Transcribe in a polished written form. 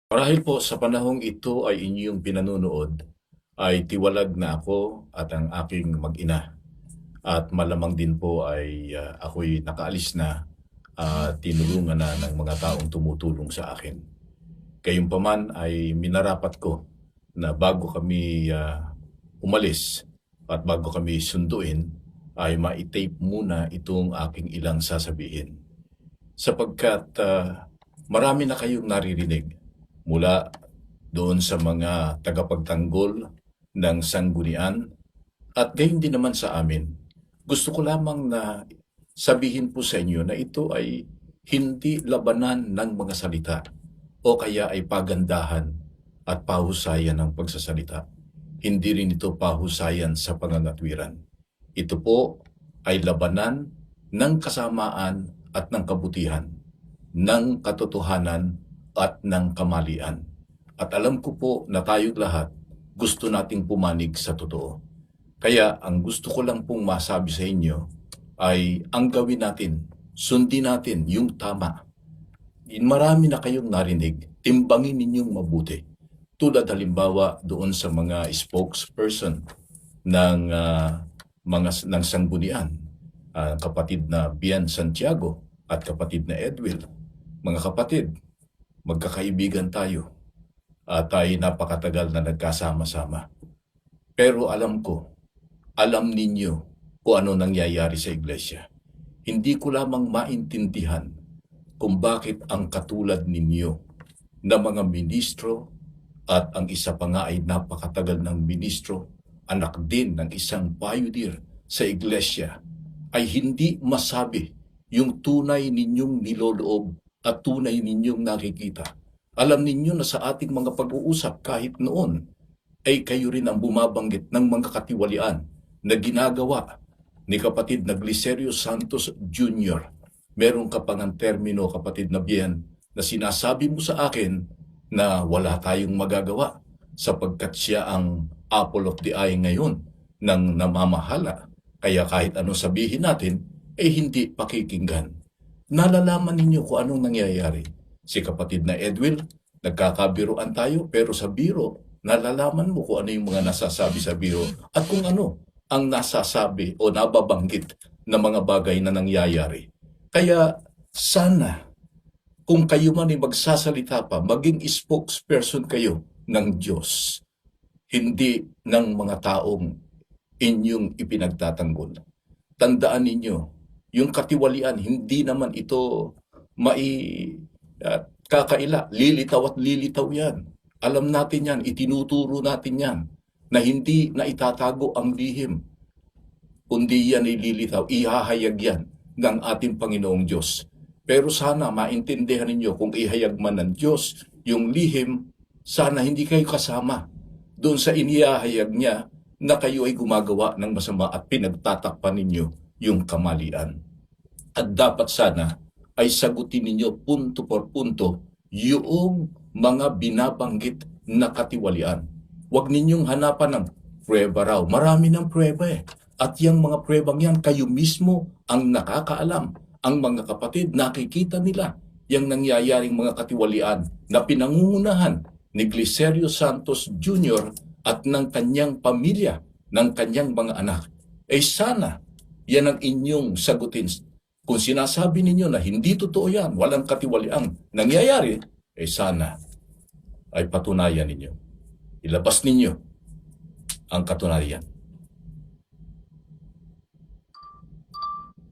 Marahil po sa panahong ito ay inyong pinanunood, ay tiwalag na ako at ang aking mag-ina. At malamang din po ay ako'y nakaalis na at tinulungan na ng mga taong tumutulong sa akin. Gayunpaman ay minarapat ko na bago kami umalis at bago kami sunduin, ay ma-tape muna itong aking ilang sasabihin. Sapagkat marami na kayong naririnig mula doon sa mga tagapagtanggol ng sanggunian at gayon din naman sa amin. Gusto ko lamang na sabihin po sa inyo na ito ay hindi labanan ng mga salita o kaya ay pagandahan at pahusayan ng pagsasalita. Hindi rin ito pahusayan sa pangangatwiran. Ito po ay labanan ng kasamaan at ng kabutihan, ng katotohanan at ng kamalian. At alam ko po na tayong lahat gusto nating pumanig sa totoo. Kaya ang gusto ko lang pong masabi sa inyo ay ang gawin natin, sundin natin yung tama. Marami na kayong narinig, timbangin ninyong mabuti. Tulad halimbawa doon sa mga spokesperson ng ng sanggunian, kapatid na Bian Santiago at kapatid na Edwil. Mga kapatid, magkakaibigan tayo at ay napakatagal na nagkasama-sama. Pero alam ninyo kung ano nangyayari sa iglesia. Hindi ko lamang maintindihan kung bakit ang katulad ninyo na mga ministro at ang isa pa nga ay napakatagal ng ministro, anak din ng isang pioneer sa iglesia, ay hindi masabi yung tunay ninyong niloloob at tunay ninyong nakikita. Alam ninyo na sa ating mga pag-uusap kahit noon, ay kayo rin ang bumabanggit ng mga katiwalian na ginagawa ni kapatid na Glicerio Santos Jr. Meron ka pang ang termino, kapatid na Bien, na sinasabi mo sa akin na wala tayong magagawa sapagkat siya ang apple of the eye ngayon ng namamahala. Kaya kahit anong sabihin natin, ay hindi pakikinggan. Nalalaman ninyo kung anong nangyayari. Si kapatid na Edwil, nagkakabiroan tayo, pero sa biro, nalalaman mo kung ano yung mga nasasabi sa biro at kung ano ang nasasabi o nababanggit na mga bagay na nangyayari. Kaya sana, kung kayo man ay magsasalita pa, maging spokesperson kayo ng Diyos, hindi ng mga taong inyong ipinagtatanggol. Tandaan ninyo, yung katiwalian, hindi naman ito kakaila. Lilitaw at lilitaw yan. Alam natin yan, itinuturo natin yan, na hindi na itatago ang lihim. Kundi yan ay lilitaw, ihahayag yan ng ating Panginoong Diyos. Pero sana maintindihan ninyo kung ihayag man ng Diyos yung lihim, sana hindi kayo kasama doon sa inihahayag niya na kayo ay gumagawa ng masama at pinagtatakpan ninyo yung kamalian. At dapat sana ay sagutin ninyo punto por punto yung mga binabanggit na katiwalian. Huwag ninyong hanapan ng prueba raw. Marami ng prueba eh. At yung mga pruebang yan, kayo mismo ang nakakaalam. Ang mga kapatid, nakikita nila yung nangyayaring mga katiwalian na pinangungunahan ni Glicerio Santos Jr. at ng kanyang pamilya, ng kanyang mga anak. Eh sana, yan ang inyong sagutin. Kung sinasabi ninyo na hindi totoo yan, walang katiwaliang nangyayari, eh sana ay patunayan ninyo. Ilabas ninyo ang katunayan.